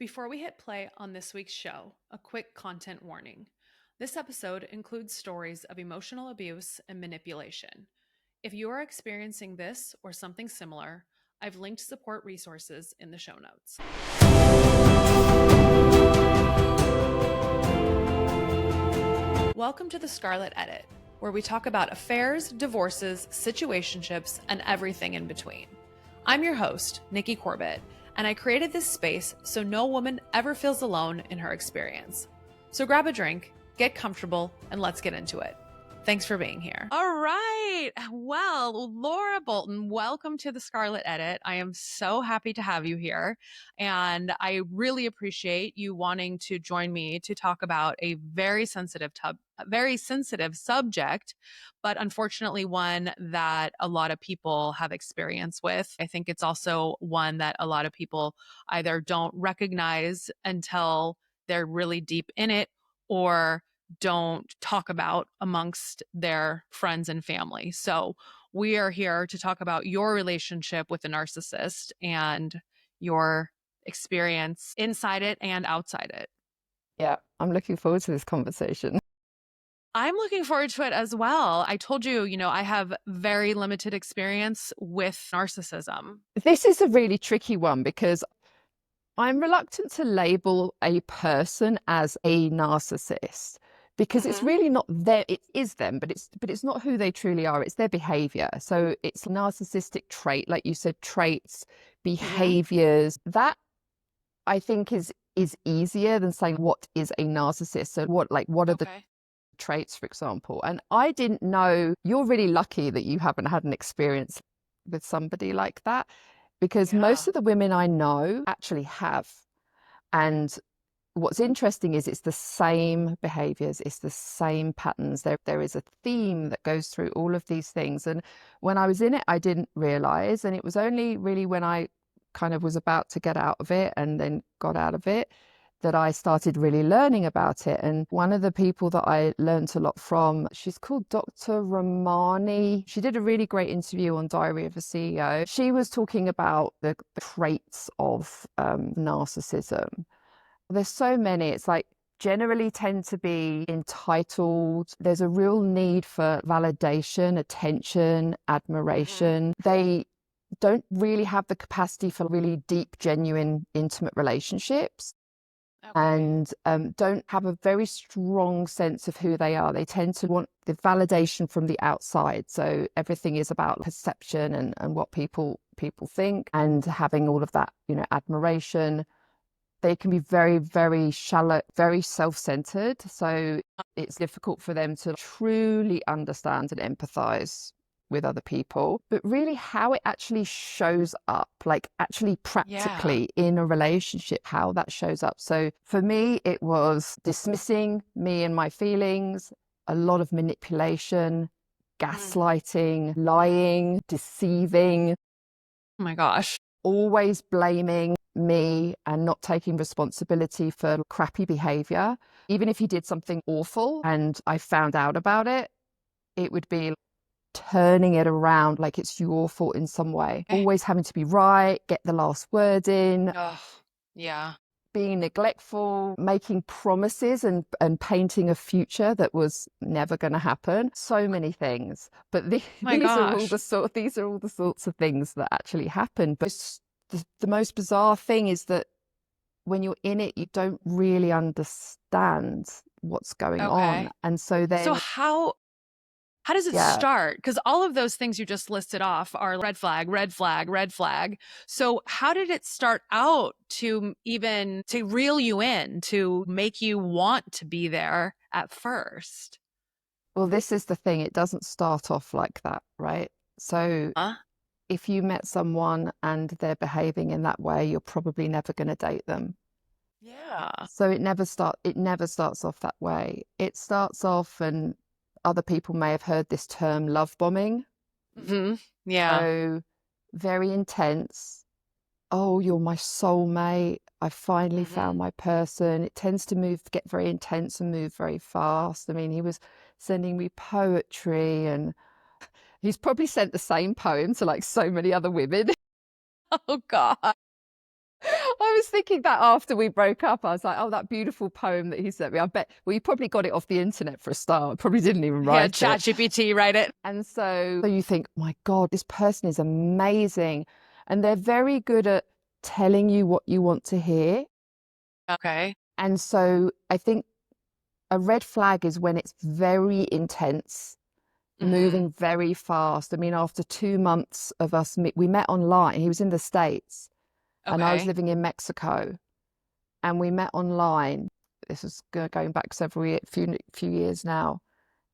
Before we hit play on this week's show, a quick content warning. This episode includes stories of emotional abuse and manipulation. If you are experiencing this or something similar, I've linked support resources in the show notes. Welcome to the Scarlet Edit, where we talk about affairs, divorces, situationships, and everything in between. I'm your host, Nikki Corbett, and I created this space so no woman ever feels alone in her experience. So grab a drink, get comfortable, and let's get into it. Thanks for being here. All right. Well, Laura Bolton, welcome to the Scarlet Edit. I am so happy to have you here. And I really appreciate you wanting to join me to talk about a very sensitive subject, but unfortunately one that a lot of people have experience with. I think it's also one that a lot of people either don't recognize until they're really deep in it, or don't talk about amongst their friends and family. So we are here to talk about your relationship with a narcissist and your experience inside it and outside it. Yeah, I'm looking forward to this conversation. I'm looking forward to it as well. I told you, I have very limited experience with narcissism. This is a really tricky one because I'm reluctant to label a person as a narcissist because it's really not them. It is them, but it's not who they truly are. It's their behavior. So it's narcissistic trait, like you said, traits, behaviors. That I think is easier than saying what is a narcissist. So what are the traits, for example? And I didn't know. You're really lucky that you haven't had an experience with somebody like that, because most of the women I know actually have. And what's interesting is it's the same behaviors, it's the same patterns. There is a theme that goes through all of these things. And when I was in it, I didn't realize. And it was only really when I kind of was about to get out of it and then got out of it that I started really learning about it. And one of the people that I learned a lot from, she's called Dr. Ramani. She did a really great interview on Diary of a CEO. She was talking about the traits of narcissism. There's so many. It's like generally tend to be entitled. There's a real need for validation, attention, admiration. They don't really have the capacity for really deep, genuine, intimate relationships. And don't have a very strong sense of who they are. They tend to want the validation from the outside. So everything is about perception and what people think, and having all of that, admiration. They can be very, very shallow, very self-centered. So it's difficult for them to truly understand and empathize with other people, but really how it actually shows up, like actually practically in a relationship, how that shows up. So for me, it was dismissing me and my feelings, a lot of manipulation, gaslighting, lying, deceiving. Oh my gosh. Always blaming me and not taking responsibility for crappy behavior. Even if he did something awful and I found out about it, it would be turning it around like it's your fault in some way. Always having to be right, get the last word in. Being neglectful, making promises and painting a future that was never going to happen. So many things. But these are all the sorts of things that actually happen. But the most bizarre thing is that when you're in it, you don't really understand what's going on. And so then... So how does it start? Because all of those things you just listed off are red flag, red flag, red flag. So how did it start out to reel you in, to make you want to be there at first? Well, this is the thing. It doesn't start off like that, right? So if you met someone and they're behaving in that way, you're probably never going to date them. Yeah. So it never starts off that way. It starts off, and other people may have heard this term, love bombing. Yeah. So very intense. Oh, you're my soulmate. I finally found my person. It tends to get very intense and move very fast. I mean, he was sending me poetry, and he's probably sent the same poem to like so many other women. Oh God. I was thinking that after we broke up, I was like, oh, that beautiful poem that he sent me. I bet, well, you probably got it off the internet for a start. Probably didn't even Yeah, write chat it. GPT, write it. And so you think, my God, this person is amazing. And they're very good at telling you what you want to hear. Okay. And so I think a red flag is when it's very intense, moving very fast. I mean, after 2 months of us, we met online. He was in the States and I was Okay. living in Mexico, and we met online. This is going back few years now.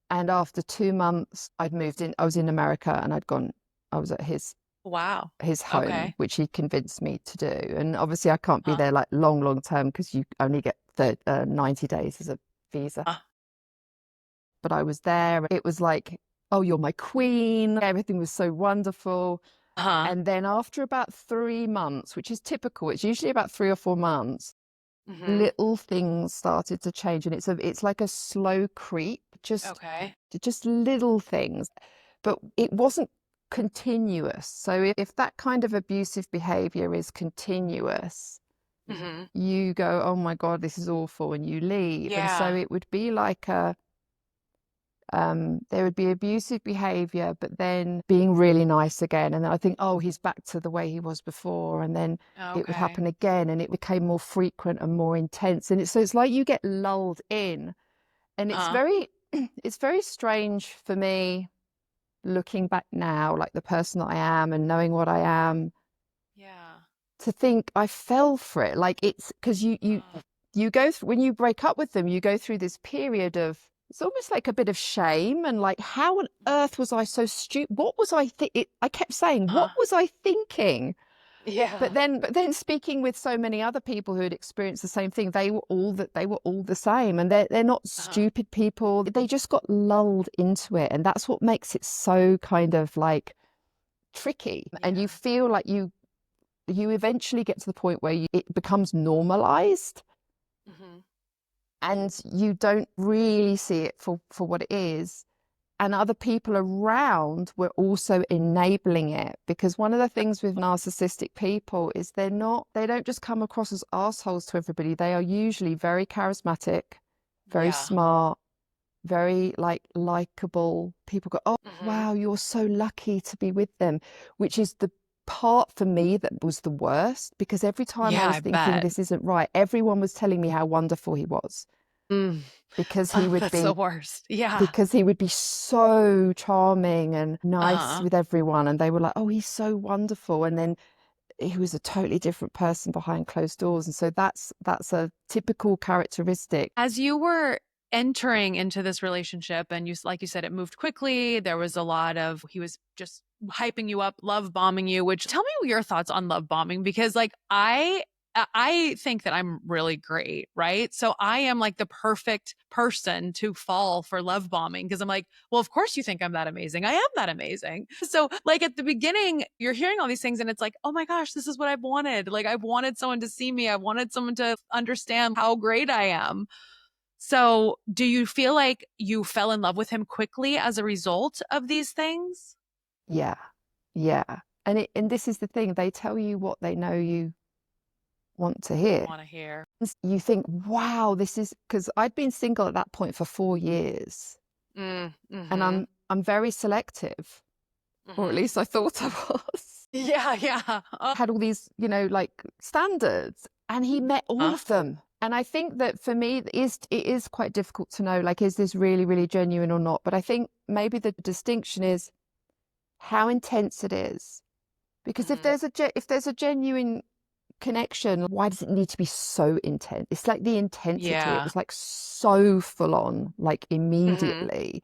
And after 2 months, I'd moved in. I was in America, and I was at Wow. his home, Okay. which he convinced me to do. And obviously, I can't be Uh, there like long term because you only get 90 days as a visa. uh, But I was there. It was like, oh, you're my queen. Everything was so wonderful. uh-huh. And then after about 3 months, which is typical, it's usually about 3 or 4 months, little things started to change, and it's like a slow creep, Okay. just little things, but it wasn't continuous. So if that kind of abusive behavior is continuous, you go, oh my God, this is awful, and you leave. And so Yeah. it would be like there would be abusive behavior, but then being really nice again. And then I think, oh, he's back to the way he was before. And then it would Okay. happen again, and it became more frequent and more intense. And so it's like you get lulled in, and it's it's very strange for me looking back now, like the person that I am and knowing what I am, Yeah. to think I fell for it. Like it's because you go through, when you break up with them, you go through this period of, it's almost like a bit of shame and like, how on earth was I so stupid? What was I I kept saying, what was I thinking? Yeah. But then speaking with so many other people who had experienced the same thing, they were all the same, and they're not stupid people. They just got lulled into it, and that's what makes it so kind of like tricky. And you feel like you eventually get to the point where it becomes normalized, and you don't really see it for what it is. And other people around were also enabling it, because one of the things with narcissistic people is they don't just come across as assholes to everybody. They are usually very charismatic, very smart, very likable. People go, oh, wow, you're so lucky to be with them, which is the part for me that was the worst, because every time I was thinking this isn't right, everyone was telling me how wonderful he was. Because he would That's be the worst. Yeah. because he would be so charming and nice with everyone, and they were like, oh, he's so wonderful. And then he was a totally different person behind closed doors. And so that's a typical characteristic. As you were entering into this relationship, and like you said, it moved quickly. There was a lot of, he was just hyping you up, love bombing you, which, tell me your thoughts on love bombing, because like I think that I'm really great, right? So I am like the perfect person to fall for love bombing, because I'm like, well, of course you think I'm that amazing. I am that amazing. So like at the beginning, you're hearing all these things and it's like, oh my gosh, this is what I've wanted. Like I've wanted someone to see me. I wanted someone to understand how great I am. So do you feel like you fell in love with him quickly as a result of these things? Yeah. Yeah. And this is the thing, they tell you what they know you want to hear. You think, wow, this is, because I'd been single at that point for 4 years. And I'm very selective, or at least I thought I was. Yeah. Had all these, like standards, and he met all of them. And I think that for me, it is quite difficult to know, like, is this really, really genuine or not? But I think maybe the distinction is how intense it is. Because if there's a genuine connection, why does it need to be so intense? It's like the intensity. It was like so full on, like immediately.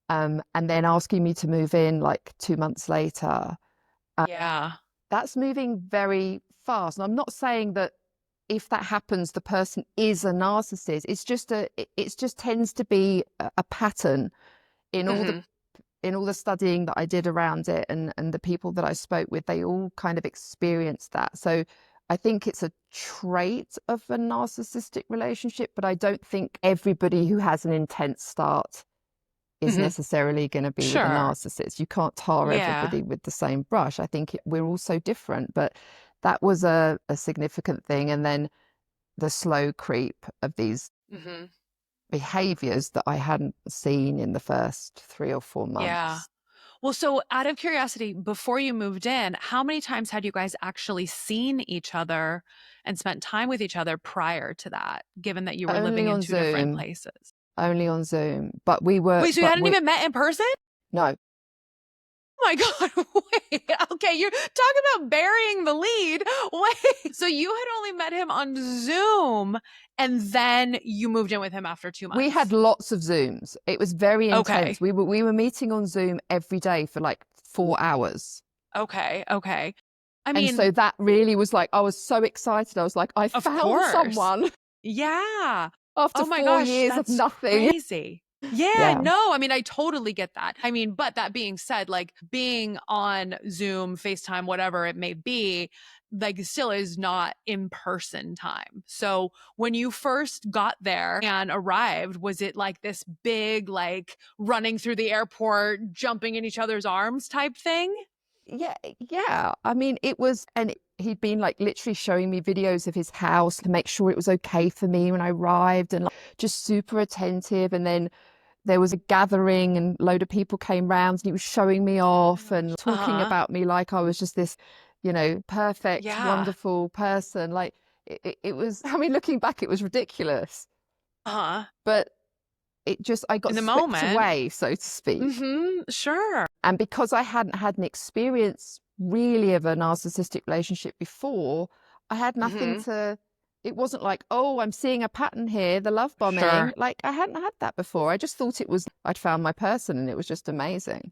And then asking me to move in like 2 months later. That's moving very fast. And I'm not saying that if that happens, the person is a narcissist. It's just it just tends to be a pattern in all the studying that I did around it, and the people that I spoke with, they all kind of experienced that. So I think it's a trait of a narcissistic relationship, but I don't think everybody who has an intense start is necessarily going to be with a narcissist. You can't tar everybody with the same brush. I think we're all so different, but that was a significant thing. And then the slow creep of these Mm-hmm. behaviors that I hadn't seen in the first 3 or 4 Yeah. months. Well, so out of curiosity, before you moved in, how many times had you guys actually seen each other and spent time with each other prior to that, given that you were Only living in on two different Zoom, places? only on Zoom. But we were, Wait, so you but hadn't we, even met in person? no, Oh my God, wait. Okay, you're talking about burying the lead. Wait, so you had only met him on Zoom and then you moved in with him after 2 we had months. lots of Zooms. It was very intense. Okay. We were meeting on Zoom every day for like 4 hours. Okay. Okay. I And mean, so that really was like, I was so excited. I was like, I of found course. someone Yeah. after Oh my 4 gosh, years of that's nothing. crazy. Yeah, Yeah. no, I mean, I totally get that. I mean, but that being said, like being on Zoom, FaceTime, whatever it may be, like still is not in person time. So when you first got there and arrived, was it like this big, like running through the airport, jumping in each other's arms type thing? Yeah, yeah. I mean, it was, and he'd been like literally showing me videos of his house to make sure it was okay for me when I arrived, and like, just super attentive. And then there was a gathering, and a load of people came round, and he was showing me off and talking Uh-huh. about me like I was just this, perfect, Yeah. wonderful person. Like it was. I mean, looking back, it was ridiculous, Uh-huh. but I In got the swept moment. away, so to speak. Mm-hmm. Sure. And because I hadn't had an experience really of a narcissistic relationship before, I had nothing Mm-hmm. to, it wasn't like, oh, I'm seeing a pattern here, the love Sure. bombing. Like I hadn't had that before. I just thought I'd found my person, and it was just amazing.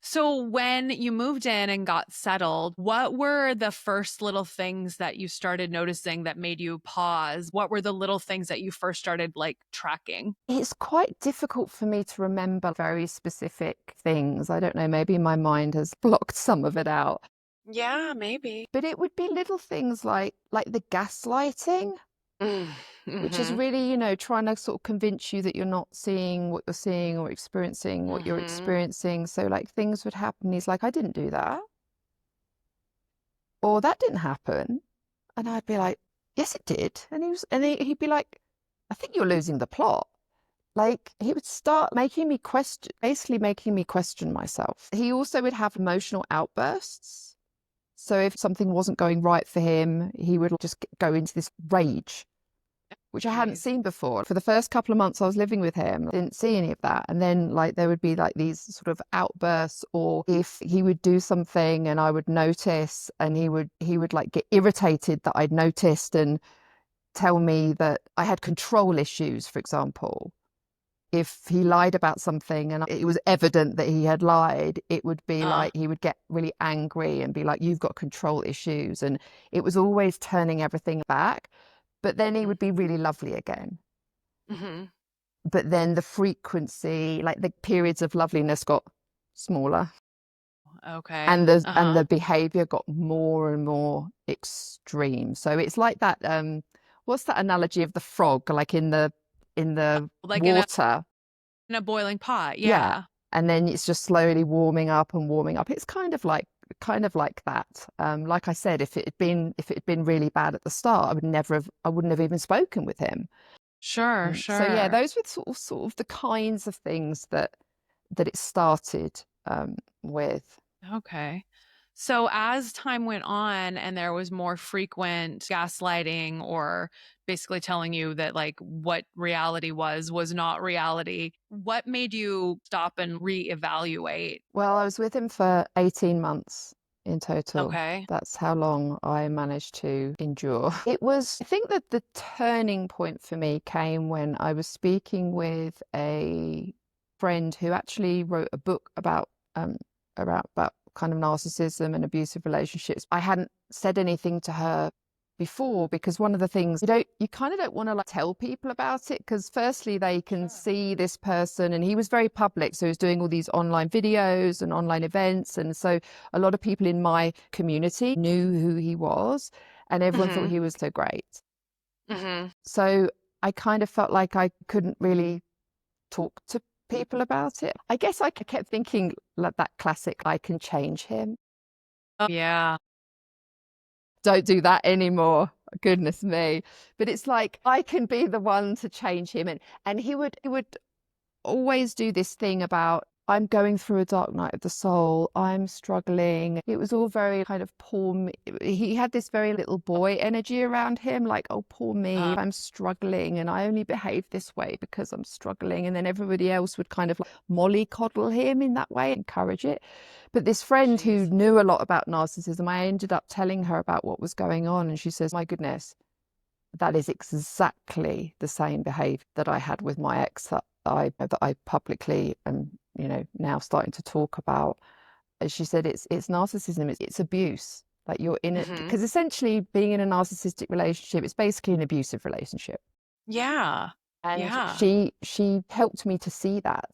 So when you moved in and got settled, what were the first little things that you started noticing that made you pause? What were the little things that you first started like tracking? It's quite difficult for me to remember very specific things. I don't know, maybe my mind has blocked some of it out. Yeah, maybe. But it would be little things like the gaslighting, which is Mm-hmm. really, trying to sort of convince you that you're not seeing what you're seeing or experiencing what you're Mm-hmm. experiencing. So like things would happen. He's like, I didn't do that. Or that didn't happen. And I'd be like, yes, it did. He'd be like, I think you're losing the plot. Like he would start making me basically making me question myself. He also would have emotional outbursts. So if something wasn't going right for him, he would just go into this rage, which I hadn't Jeez. seen before. For the first couple of months I was living with him, I didn't see any of that. And then like there would be like these sort of outbursts, or if he would do something and I would notice, and he would like get irritated that I'd noticed and tell me that I had control issues, for example. If he lied about something and it was evident that he had lied, it would be Uh, like he would get really angry and be like, you've got control issues. And it was always turning everything back. But then he would be really lovely again. mm-hmm. But then the frequency, like the periods of loveliness got smaller, Okay. and the Uh-huh. behavior got more and more extreme. So it's like that, what's that analogy of the frog, like in the Like water? in a boiling pot. Yeah. Yeah. And then it's just slowly warming up and warming up. It's kind of like that. Like I said, if it had been really bad at the start, I wouldn't have even spoken with him. Sure, So yeah, sure. those were sort of the kinds of things that it started with. Okay. So as time went on and there was more frequent gaslighting or basically telling you that like what reality was not reality, what made you stop and reevaluate? Well, I was with him for 18 months in total. Okay. That's how long I managed to endure. I think that the turning point for me came when I was speaking with a friend who actually wrote a book about kind of narcissism and abusive relationships. I hadn't said anything to her before, because one of the things you kind of don't want to like tell people about it, because firstly they can see this person, and he was very public, so he was doing all these online videos and online events, and so a lot of people in my community knew who he was, and everyone thought Mm-hmm. he was so great. Mm-hmm. So I kind of felt like I couldn't really talk to people about it. I guess I kept thinking like that classic, I can change him. Oh, yeah. don't do that anymore. Goodness me. But it's like I can be the one to change him. And he would always do this thing about, I'm going through a dark night of the soul, I'm struggling. It was all very kind of poor me. He had this very little boy energy around him, like, oh, poor me, I'm struggling and I only behave this way because I'm struggling. And then everybody else would kind of like mollycoddle him in that way, encourage it. But this friend who knew a lot about narcissism, I ended up telling her about what was going on, and she says, my goodness, that is exactly the same behavior that I had with my ex that I publicly am, now starting to talk about. As she said, it's narcissism, it's abuse. Like, you're in it because essentially being in a narcissistic relationship, it's basically an abusive relationship. Yeah. And Yeah. she helped me to see that.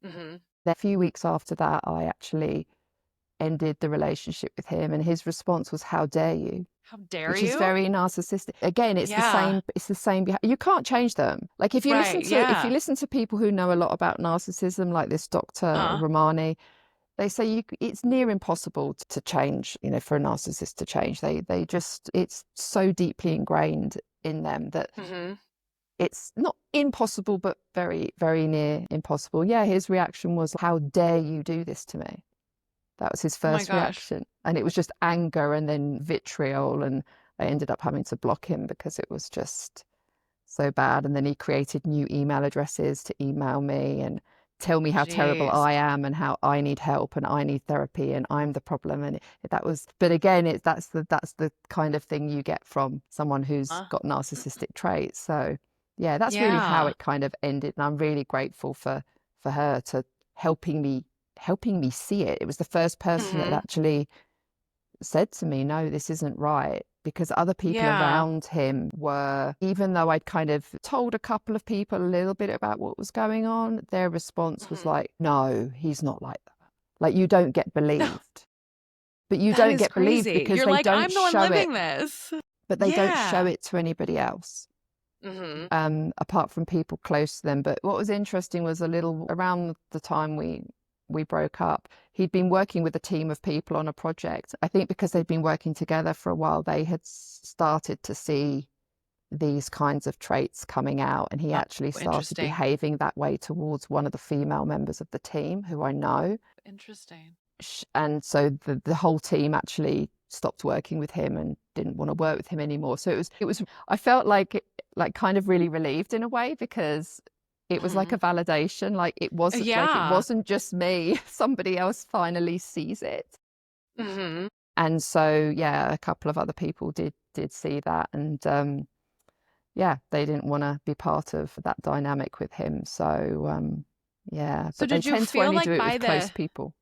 A few weeks after that, I actually ended the relationship with him, and his response was, how dare you? How dare Which you? is very narcissistic. Again, it's the same you can't change them. Like, if you listen to people who know a lot about narcissism, like this Dr. Romani, they say it's near impossible to change, for a narcissist to change. They just, it's so deeply ingrained in them that it's not impossible, but very, very near impossible. Yeah, his reaction was, how dare you do this to me? That was his first reaction. And it was just anger and then vitriol. And I ended up having to block him because it was just so bad. And then he created new email addresses to email me and tell me how terrible I am and how I need help and I need therapy and I'm the problem. And but again, that's the kind of thing you get from someone who's got narcissistic traits. So yeah, that's really how it kind of ended. And I'm really grateful for her to helping me see it. It was the first person that actually said to me, no, this isn't right, because other people around him were, even though I'd kind of told a couple of people a little bit about what was going on, their response was like, no, he's not like that. Like, you don't get believed. But you don't get believed because you're they like, don't I'm the one show living it. This. But they don't show it to anybody else. Apart from people close to them. But what was interesting was around the time we broke up, he'd been working with a team of people on a project. I think because they'd been working together for a while, they had started to see these kinds of traits coming out, and he actually started behaving that way towards one of the female members of the team who I know. Interesting. And so the whole team actually stopped working with him and didn't want to work with him anymore. So it was I felt like kind of really relieved in a way, because it was like a validation. Like, it wasn't just me. Somebody else finally sees it. And so a couple of other people did see that, and they didn't want to be part of that dynamic with him. So So but they tend to only do it with close people.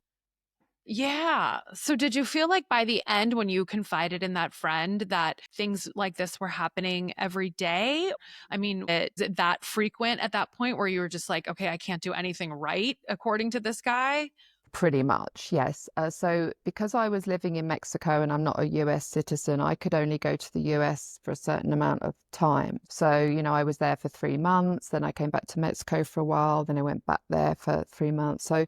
Yeah. So did you feel like by the end, when you confided in that friend, that things like this were happening every day? I mean, is it that frequent at that point where you were just like, okay, I can't do anything right according to this guy? Pretty much, yes. So because I was living in Mexico and I'm not a US citizen, I could only go to the US for a certain amount of time. So, I was there for 3 months, then I came back to Mexico for a while, then I went back there for 3 months. So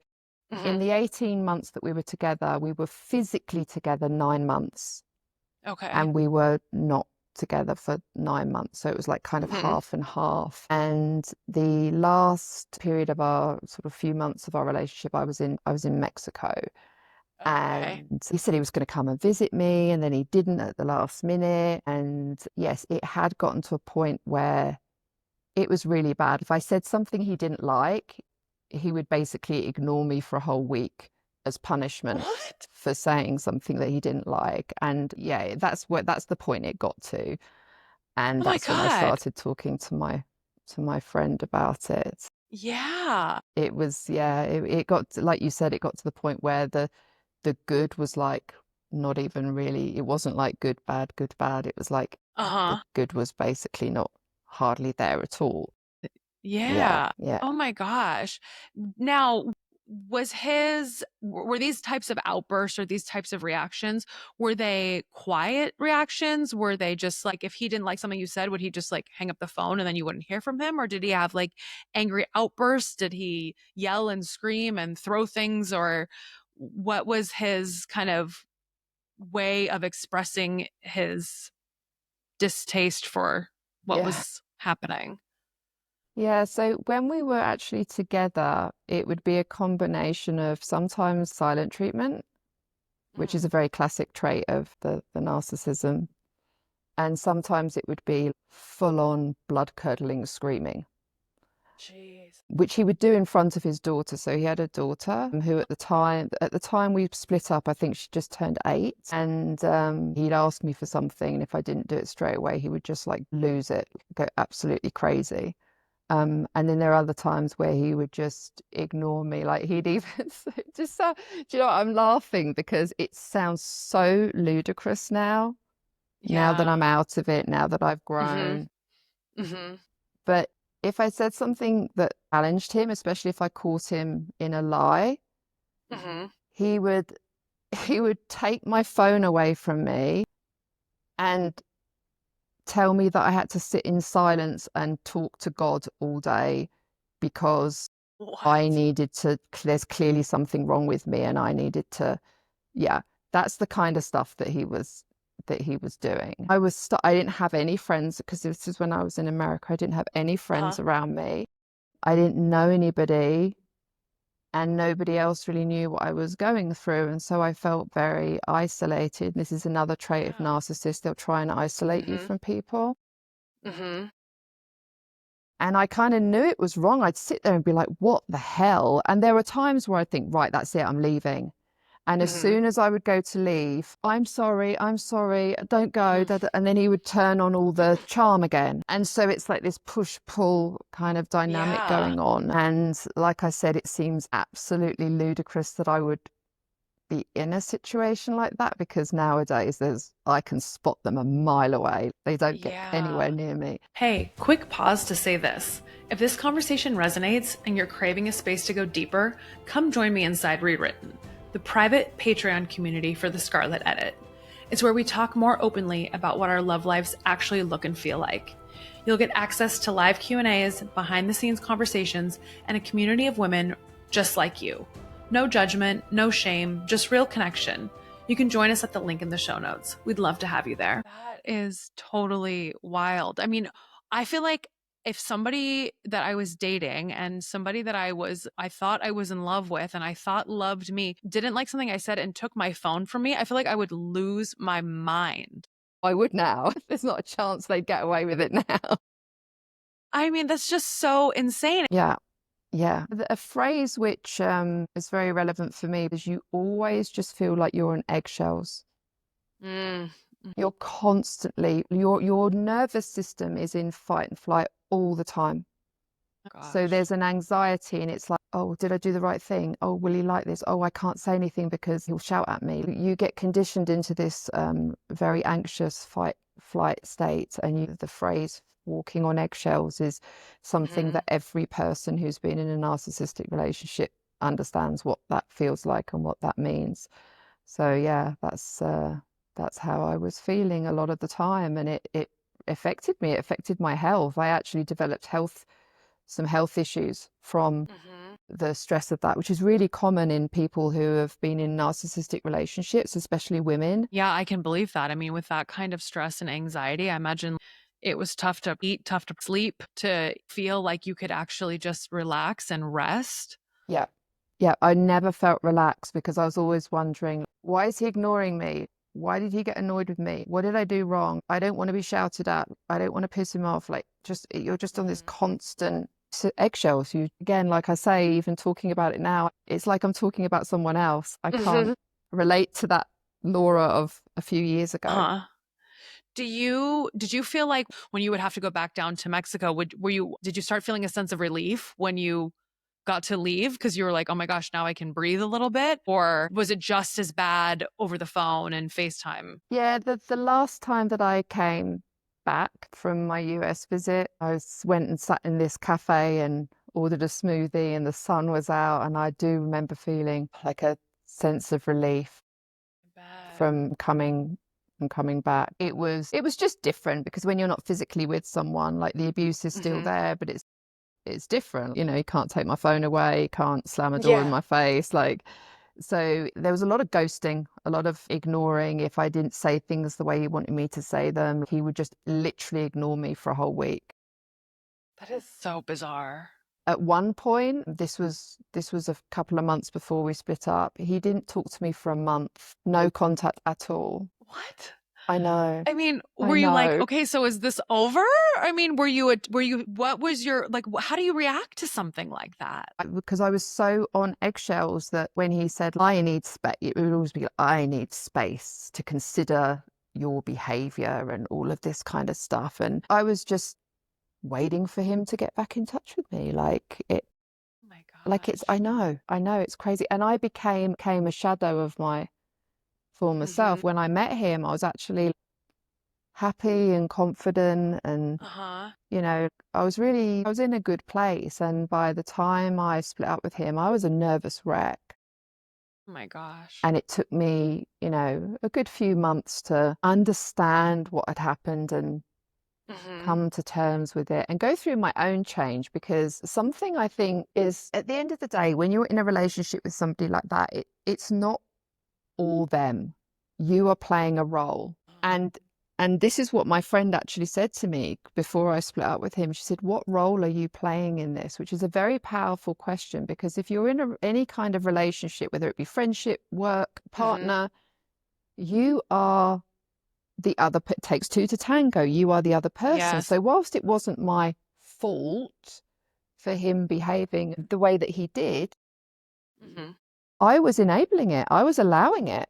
in the 18 months that we were together, we were physically together 9 months. Okay. And we were not together for 9 months. So it was like kind of half and half. And the last period of our sort of few months of our relationship, I was in Mexico. And he said he was going to come and visit me, and then he didn't at the last minute. And yes, it had gotten to a point where it was really bad. If I said something he didn't like, he would basically ignore me for a whole week as punishment for saying something that he didn't like. And that's the point it got to. And that's when I started talking to my friend about it. Yeah. It was, it got to, like you said, it got to the point where the good was like not even really, it wasn't like good, bad. It was like the good was basically not hardly there at all. Yeah. Oh my gosh. Now, were these types of outbursts or these types of reactions, were they quiet reactions? Were they just like, if he didn't like something you said, would he just like hang up the phone and then you wouldn't hear from him? Or did he have like angry outbursts? Did he yell and scream and throw things? Or what was his kind of way of expressing his distaste for what was happening? Yeah, so when we were actually together, it would be a combination of sometimes silent treatment, which is a very classic trait of the narcissism. And sometimes it would be full-on blood-curdling screaming, Jeez. which he would do in front of his daughter. So he had a daughter who at the time we split up, I think she just turned 8. And he'd ask me for something. And if I didn't do it straight away, he would just like lose it, go absolutely crazy. And then there are other times where he would just ignore me. Like he'd even just do you know what? I'm laughing because it sounds so ludicrous now. Now that I'm out of it, now that I've grown. But if I said something that challenged him, especially if I caught him in a lie, he would take my phone away from me and tell me that I had to sit in silence and talk to God all day because I needed to, there's clearly something wrong with me and I needed to, that's the kind of stuff that he was doing. I didn't have any friends because this is when I was in America. I didn't have any friends around me. I didn't know anybody and nobody else really knew what I was going through. And so I felt very isolated. This is another trait of narcissists. They'll try and isolate you from people. And I kind of knew it was wrong. I'd sit there and be like, what the hell? And there were times where I'd think, right, that's it, I'm leaving. And as soon as I would go to leave, I'm sorry, don't go. And then he would turn on all the charm again. And so it's like this push-pull kind of dynamic going on. And like I said, it seems absolutely ludicrous that I would be in a situation like that because nowadays I can spot them a mile away. They don't get anywhere near me. Hey, quick pause to say this. If this conversation resonates and you're craving a space to go deeper, come join me inside Rewritten, the private Patreon community for the Scarlet Edit. It's where we talk more openly about what our love lives actually look and feel like. You'll get access to live Q&As, behind-the-scenes conversations, and a community of women just like you. No judgment, no shame, just real connection. You can join us at the link in the show notes. We'd love to have you there. That is totally wild. I mean, I feel like if somebody that I was dating and somebody that I thought I was in love with and I thought loved me didn't like something I said and took my phone from me, I feel like I would lose my mind. I would now. There's not a chance they'd get away with it now. I mean, that's just so insane. Yeah. A phrase which is very relevant for me is you always just feel like you're on eggshells. You're constantly, your nervous system is in fight and flight all the time. So there's an anxiety and it's like, oh, did I do the right thing? Oh, will he like this? Oh, I can't say anything because he'll shout at me. You get conditioned into this very anxious fight-flight state, and the phrase walking on eggshells is something that every person who's been in a narcissistic relationship understands what that feels like and what that means. So yeah, that's how I was feeling a lot of the time, and it affected me. It affected my health. I actually developed some health issues from the stress of that, which is really common in people who have been in narcissistic relationships, especially women. Yeah, I can believe that. I mean, with that kind of stress and anxiety, I imagine it was tough to eat, tough to sleep, to feel like you could actually just relax and rest. Yeah, I never felt relaxed because I was always wondering, why is he ignoring me? Why did he get annoyed with me? What did I do wrong? I don't want to be shouted at. I don't want to piss him off. Like, you're just on this constant eggshells. You, again, like I say, even talking about it now, it's like I'm talking about someone else. I can't relate to that Laura of a few years ago. Did you feel like when you would have to go back down to Mexico, did you start feeling a sense of relief when you got to leave because you were like, oh my gosh, now I can breathe a little bit? Or was it just as bad over the phone and FaceTime? Yeah, the last time that I came back from my US visit, I went and sat in this cafe and ordered a smoothie and the sun was out, and I do remember feeling like a sense of relief from coming back. It was just different because when you're not physically with someone, like the abuse is still there, but it's different. You know, you can't take my phone away, you can't slam a door in my face. Like So there was a lot of ghosting, a lot of ignoring. If I didn't say things the way he wanted me to say them, he would just literally ignore me for a whole week. That is so bizarre. At one point, this was a couple of months before we split up, he didn't talk to me for a month, no contact at all. What? I know. I mean, I were you like, know. okay, so is this over? I mean, what was your, like, how do you react to something like that? Because I was so on eggshells that when he said, I need space, it would always be, I need space to consider your behavior and all of this kind of stuff. And I was just waiting for him to get back in touch with me. Oh my gosh. I know it's crazy. And I became a shadow of my former self. When I met him, I was actually happy and confident and Uh-huh. I was in a good place. And by the time I split up with him, I was a nervous wreck. Oh my gosh. And it took me, a good few months to understand what had happened and come to terms with it and go through my own change. Because something I think is, at the end of the day, when you're in a relationship with somebody like that, it's not all them. You are playing a role. And this is what my friend actually said to me before I split up with him. She said, what role are you playing in this? Which is a very powerful question, because if you're in any kind of relationship, whether it be friendship, work, partner, you are the other. It takes two to tango. You are the other person. Yes. So whilst it wasn't my fault for him behaving the way that he did, I was enabling it. I was allowing it.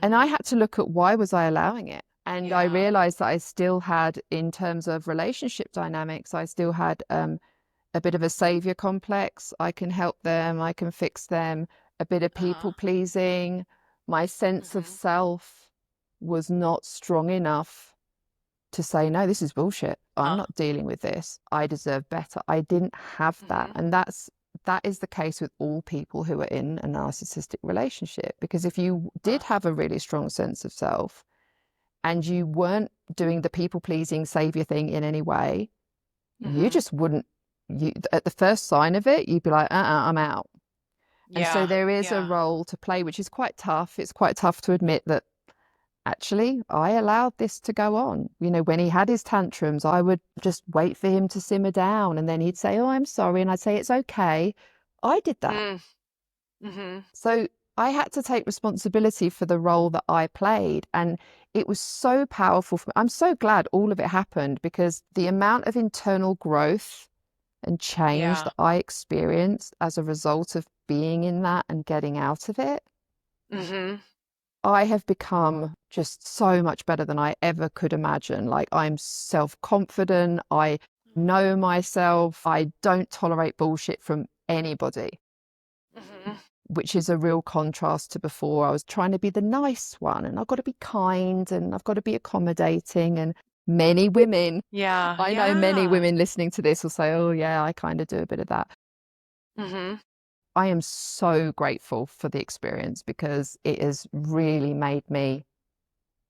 And I had to look at, why was I allowing it? And I realized that I still had, in terms of relationship dynamics, I still had a bit of a savior complex. I can help them. I can fix them. A bit of people pleasing. My sense of self was not strong enough to say, no, this is bullshit. I'm not dealing with this. I deserve better. I didn't have that. And that is the case with all people who are in a narcissistic relationship. Because if you did have a really strong sense of self and you weren't doing the people pleasing savior thing in any way, you just wouldn't, at the first sign of it, you'd be like, I'm out. And so there is a role to play, which is quite tough. It's quite tough to admit that actually I allowed this to go on. When he had his tantrums, I would just wait for him to simmer down, and then he'd say, oh, I'm sorry. And I'd say, it's okay. I did that. So I had to take responsibility for the role that I played. And it was so powerful for me. I'm so glad all of it happened, because the amount of internal growth and change that I experienced as a result of being in that and getting out of it, I have become just so much better than I ever could imagine. Like, I'm self-confident. I know myself. I don't tolerate bullshit from anybody, which is a real contrast to before. I was trying to be the nice one, and I've got to be kind, and I've got to be accommodating. And many women, I know many women listening to this will say, oh yeah, I kind of do a bit of that. I am so grateful for the experience, because it has really made me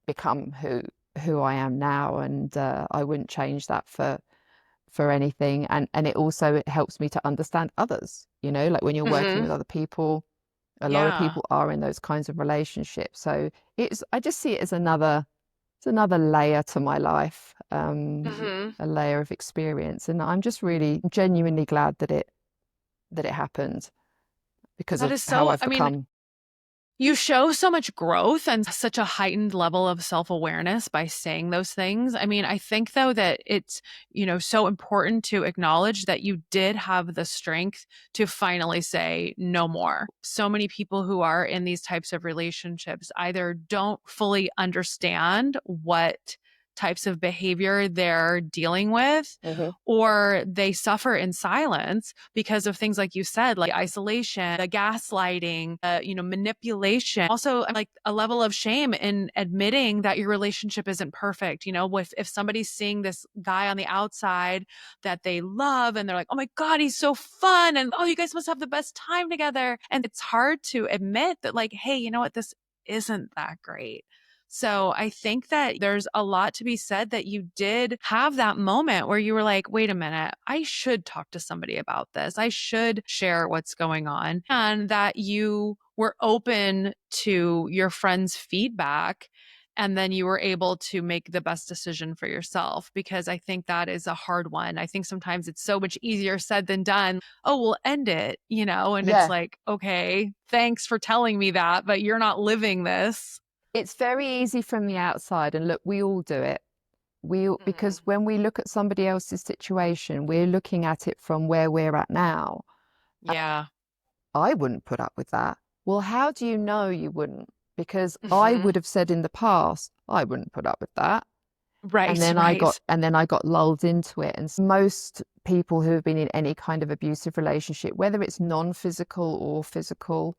become who I am now, and I wouldn't change that for anything. And it helps me to understand others. Like when you're working with other people, a lot of people are in those kinds of relationships. So I just see it as another layer to my life, a layer of experience, and I'm just really genuinely glad that it happened, because That of is how so, I've become. You show so much growth and such a heightened level of self-awareness by saying those things. I mean, I think though that it's, so important to acknowledge that you did have the strength to finally say no more. So many people who are in these types of relationships either don't fully understand what types of behavior they're dealing with, or they suffer in silence because of things like you said, like isolation, the gaslighting, manipulation. Also, like a level of shame in admitting that your relationship isn't perfect. If somebody's seeing this guy on the outside that they love, and they're like, oh my God, he's so fun, and oh, you guys must have the best time together. And it's hard to admit that, like, hey, you know what, this isn't that great. So I think that there's a lot to be said that you did have that moment where you were like, wait a minute, I should talk to somebody about this. I should share what's going on. And that you were open to your friend's feedback. And then you were able to make the best decision for yourself, because I think that is a hard one. I think sometimes it's so much easier said than done. Oh, we'll end it, and it's Yeah. like, okay, thanks for telling me that, but you're not living this. It's very easy from the outside. And look, we all do it. Because when we look at somebody else's situation, we're looking at it from where we're at now. Yeah. I wouldn't put up with that. Well, how do you know you wouldn't? Because I would have said in the past, I wouldn't put up with that. Right. And then I got lulled into it. And most people who have been in any kind of abusive relationship, whether it's non-physical or physical,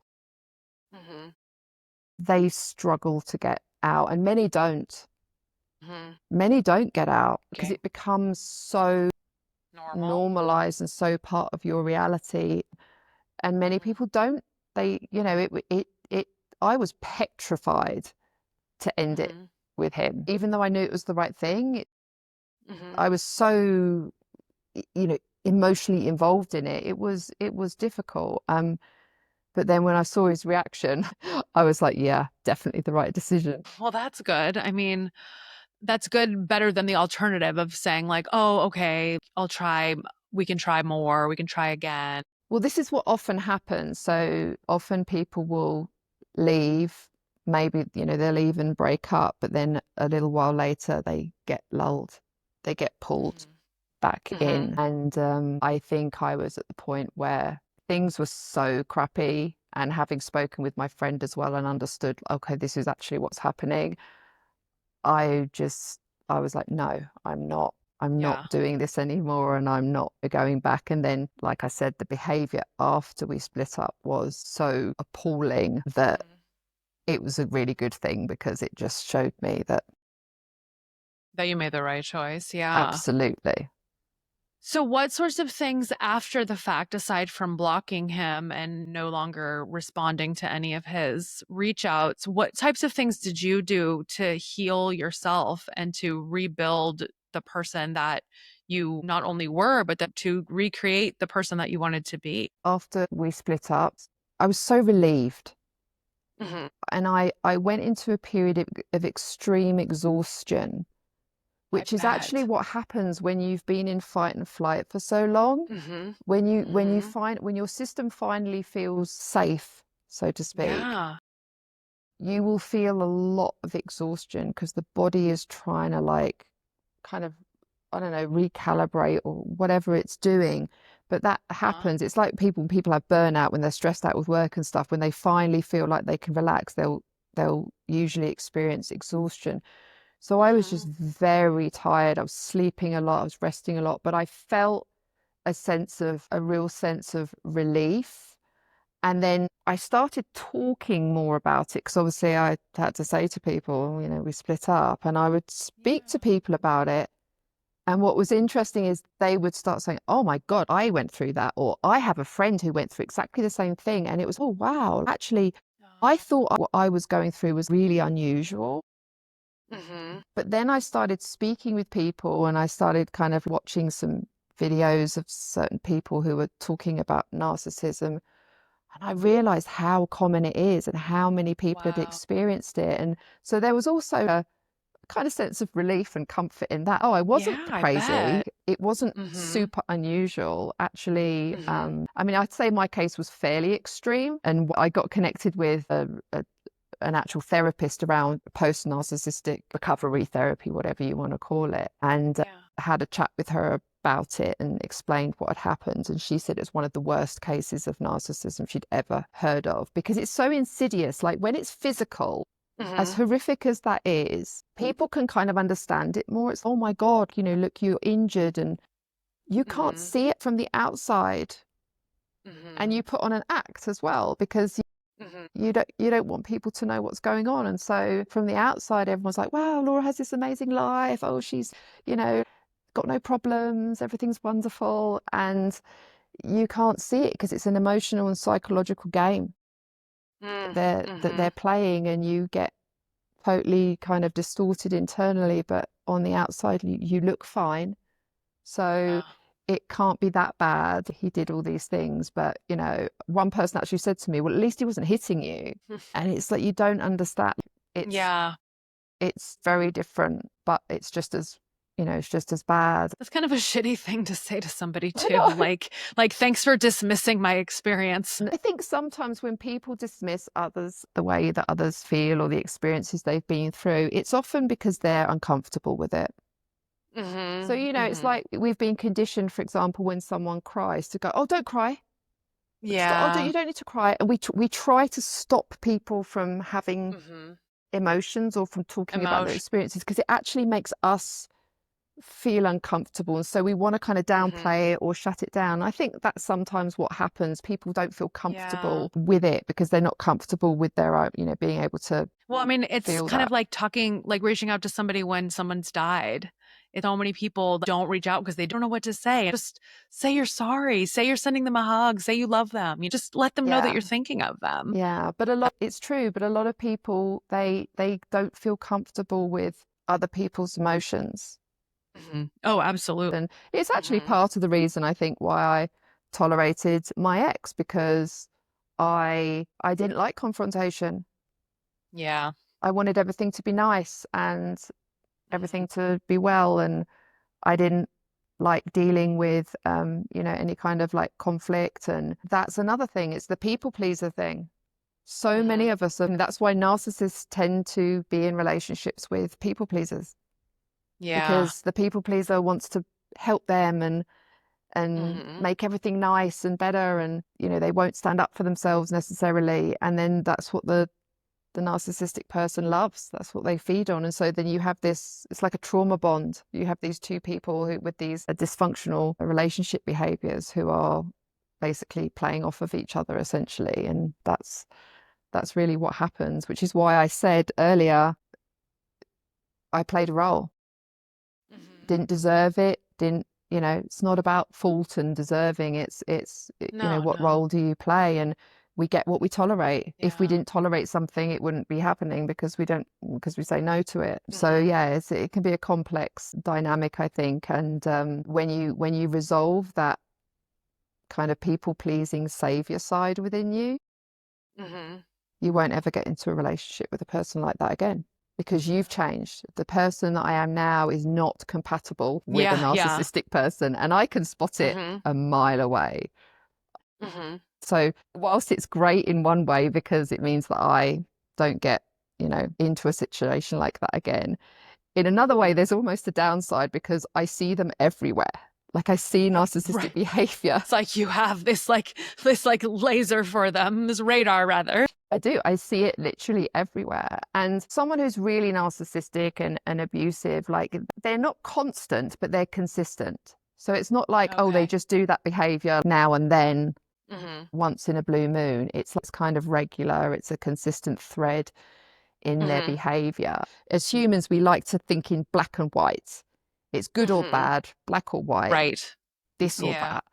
they struggle to get out, and many don't. Many don't get out because it becomes so normalized and so part of your reality. And many people don't. I was petrified to end it with him, even though I knew it was the right thing. I was so, emotionally involved in it. It was difficult. But then when I saw his reaction, I was like, yeah, definitely the right decision. Well, that's good. I mean, that's good, better than the alternative of saying like, oh, okay, I'll try. We can try more. We can try again. Well, this is what often happens. So often people will leave, maybe, they'll even break up, but then a little while later they get lulled, they get pulled back in. And I think I was at the point where things were so crappy, and having spoken with my friend as well and understood, okay, this is actually what's happening. I was like, no, I'm not doing this anymore, and I'm not going back. And then, like I said, the behavior after we split up was so appalling that it was a really good thing, because it just showed me that you made the right choice. Yeah. Absolutely. So what sorts of things after the fact, aside from blocking him and no longer responding to any of his reach outs, what types of things did you do to heal yourself and to rebuild the person that you not only were, but that to recreate the person that you wanted to be? After we split up, I was so relieved. And I went into a period of extreme exhaustion, which is actually what happens when you've been in fight and flight for so long. When your system finally feels safe, so to speak, you will feel a lot of exhaustion, because the body is trying to kind of, I don't know, recalibrate or whatever it's doing. But that happens. It's like people have burnout when they're stressed out with work and stuff. When they finally feel like they can relax, they'll usually experience exhaustion. So I was just very tired. I was sleeping a lot. I was resting a lot, but I felt a real sense of relief. And then I started talking more about it, because obviously I had to say to people, we split up, and I would speak to people about it. And what was interesting is they would start saying, oh my God, I went through that. Or I have a friend who went through exactly the same thing. And it was, oh, wow, actually, I thought what I was going through was really unusual. But then I started speaking with people, and I started kind of watching some videos of certain people who were talking about narcissism. And I realized how common it is and how many people had experienced it. And so there was also a kind of sense of relief and comfort in that. Oh, I wasn't crazy. It wasn't super unusual. Actually, I mean, I'd say my case was fairly extreme, and I got connected with an actual therapist around post-narcissistic recovery therapy, whatever you want to call it, and had a chat with her about it and explained what had happened. And she said it's one of the worst cases of narcissism she'd ever heard of, because it's so insidious. Like when it's physical, as horrific as that is, people can kind of understand it more. It's, oh my God, look, you're injured, and you can't see it from the outside. And you put on an act as well, because you don't want people to know what's going on. And so from the outside, everyone's like, wow, Laura has this amazing life. Oh, she's, got no problems. Everything's wonderful. And you can't see it, because it's an emotional and psychological game that they're playing, and you get totally kind of distorted internally, but on the outside you look fine. So it can't be that bad. He did all these things, but you know, one person actually said to me, well, at least he wasn't hitting you. And it's like, you don't understand. It's very different, but it's just as, you know, it's just as bad. That's kind of a shitty thing to say to somebody too. Like, thanks for dismissing my experience. I think sometimes when people dismiss others, the way that others feel or the experiences they've been through, it's often because they're uncomfortable with it. So, you know, it's like we've been conditioned, for example, when someone cries to go, oh, don't cry. Yeah. You don't need to cry. And we try to stop people from having emotions or from talking about their experiences, because it actually makes us feel uncomfortable, and so we want to kind of downplay it or shut it down. I think that's sometimes what happens. People don't feel comfortable with it because they're not comfortable with their own, you know, being able to. Well, I mean, it's kind of like talking, like reaching out to somebody when someone's died. So many people don't reach out because they don't know what to say. Just say you're sorry. Say you're sending them a hug. Say you love them. You just let them know that you're thinking of them. Yeah, but it's true. But a lot of people, they don't feel comfortable with other people's emotions. Oh, absolutely. And it's actually part of the reason, I think, why I tolerated my ex, because I didn't like confrontation. Yeah. I wanted everything to be nice and everything to be well, and I didn't like dealing with you know, any kind of like conflict. And that's another thing, it's the people pleaser thing. So many of us, and that's why narcissists tend to be in relationships with people pleasers. Because the people pleaser wants to help them and make everything nice and better, and you know, they won't stand up for themselves necessarily, and then that's what the narcissistic person loves. That's what they feed on. And so then you have this, it's like a trauma bond. You have these two people who, with these dysfunctional relationship behaviors, who are basically playing off of each other essentially. And that's really what happens, which is why I said earlier, I played a role. Didn't deserve it, didn't, you know, it's not about fault and deserving. It's you know, what role do you play? And we get what we tolerate. If we didn't tolerate something, it wouldn't be happening because we say no to it. So yeah, it can be a complex dynamic, I think. And when you resolve that kind of people pleasing savior side within you, you won't ever get into a relationship with a person like that again. Because you've changed. The person that I am now is not compatible with a narcissistic person, and I can spot it a mile away. So whilst it's great in one way because it means that I don't get, you know, into a situation like that again, in another way there's almost a downside because I see them everywhere. Like I see narcissistic behavior. It's like you have this laser for them, this radar rather. I do. I see it literally everywhere. And someone who's really narcissistic and abusive, like they're not constant, but they're consistent. So it's not like, oh, they just do that behavior now and then once in a blue moon. It's kind of regular. It's a consistent thread in their behavior. As humans, we like to think in black and white. It's good or bad, black or white, right? This or that,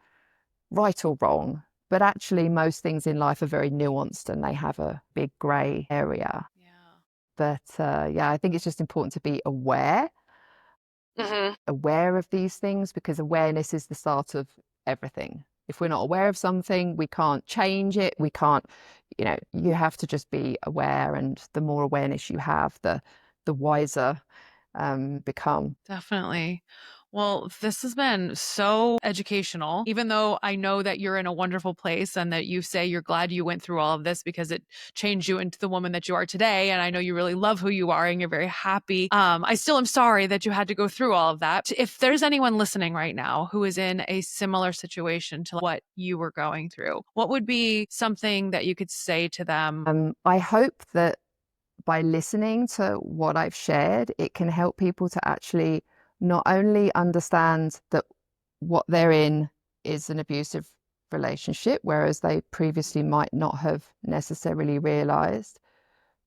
right or wrong. But actually, most things in life are very nuanced and they have a big grey area. But I think it's just important to be aware of these things, because awareness is the start of everything. If we're not aware of something, we can't change it. We can't, you know, you have to just be aware. And the more awareness you have, the wiser become. Definitely. Well, this has been so educational, even though I know that you're in a wonderful place and that you say you're glad you went through all of this because it changed you into the woman that you are today. And I know you really love who you are and you're very happy. I still am sorry that you had to go through all of that. If there's anyone listening right now who is in a similar situation to what you were going through, what would be something that you could say to them? I hope that by listening to what I've shared, it can help people to actually not only understand that what they're in is an abusive relationship, whereas they previously might not have necessarily realized,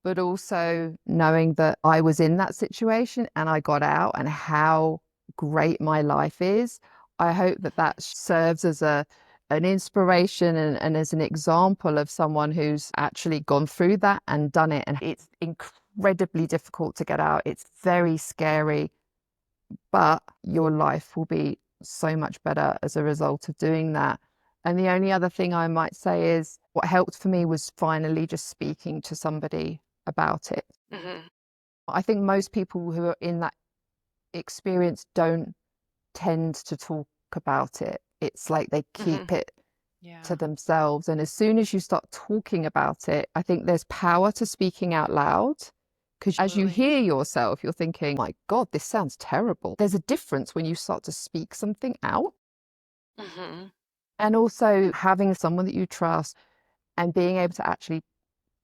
but also knowing that I was in that situation and I got out, and how great my life is. I hope that serves as an inspiration and as an example of someone who's actually gone through that and done it. And it's incredible incredibly difficult to get out. It's very scary, but your life will be so much better as a result of doing that. And the only other thing I might say is what helped for me was finally just speaking to somebody about it. Mm-hmm. I think most people who are in that experience don't tend to talk about it. It's like they keep it to themselves. And as soon as you start talking about it, I think there's power to speaking out loud. Because as you hear yourself, you're thinking, my God, this sounds terrible. There's a difference when you start to speak something out. Mm-hmm. And also having someone that you trust and being able to actually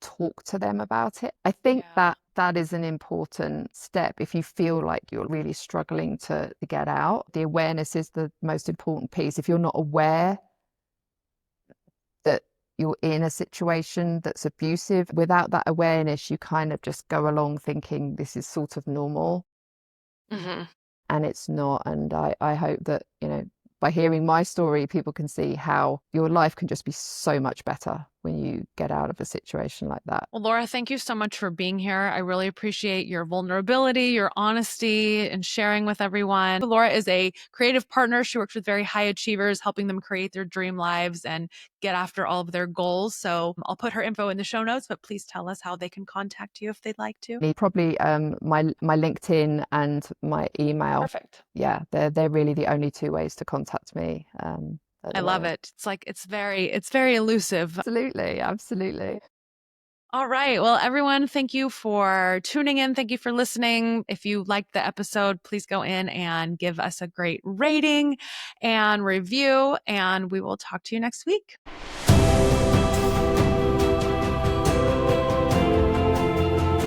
talk to them about it. I think that is an important step if you feel like you're really struggling to get out. The awareness is the most important piece. If you're not aware that you're in a situation that's abusive, without that awareness, you kind of just go along thinking this is sort of normal. Mm-hmm. And it's not. And I hope that, by hearing my story, people can see how your life can just be so much better when you get out of a situation like that. Well, Laura, thank you so much for being here. I really appreciate your vulnerability, your honesty, and sharing with everyone. Laura is a creative partner. She works with very high achievers, helping them create their dream lives and get after all of their goals. So I'll put her info in the show notes, but please tell us how they can contact you if they'd like to. Probably my LinkedIn and my email. Perfect. Yeah, they're really the only two ways to contact me. I love it. It's like it's very elusive. Absolutely. All right. Well, everyone, thank you for tuning in. Thank you for listening. If you liked the episode, please go in and give us a great rating and review, and we will talk to you next week.